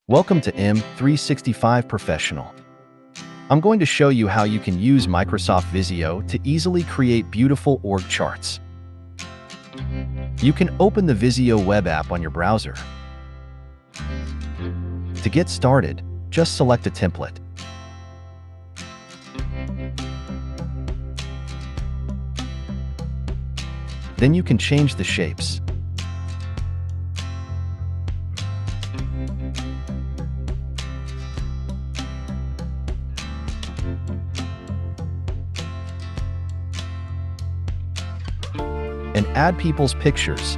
Welcome to M365 Professional. I'm going to show you how you can use Microsoft Visio to easily create beautiful org charts. You can open the Visio web app on your browser. To get started, just select a template. Then you can change the shapes. And add people's pictures.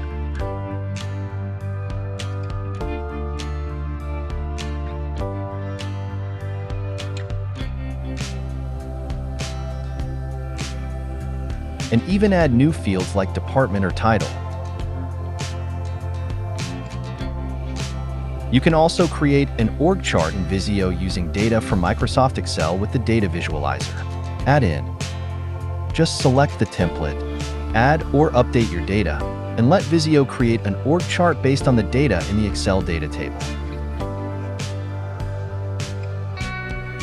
And even add new fields like department or title. You can also create an org chart in Visio using data from Microsoft Excel with the Data Visualizer. Add in. Just select the template, add or update your data, and let Visio create an org chart based on the data in the Excel data table.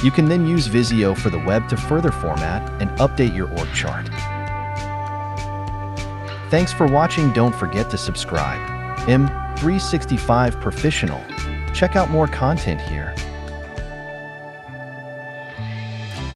You can then use Visio for the web to further format and update your org chart. Thanks for watching. Don't forget to subscribe. M365 Professional. Check out more content here.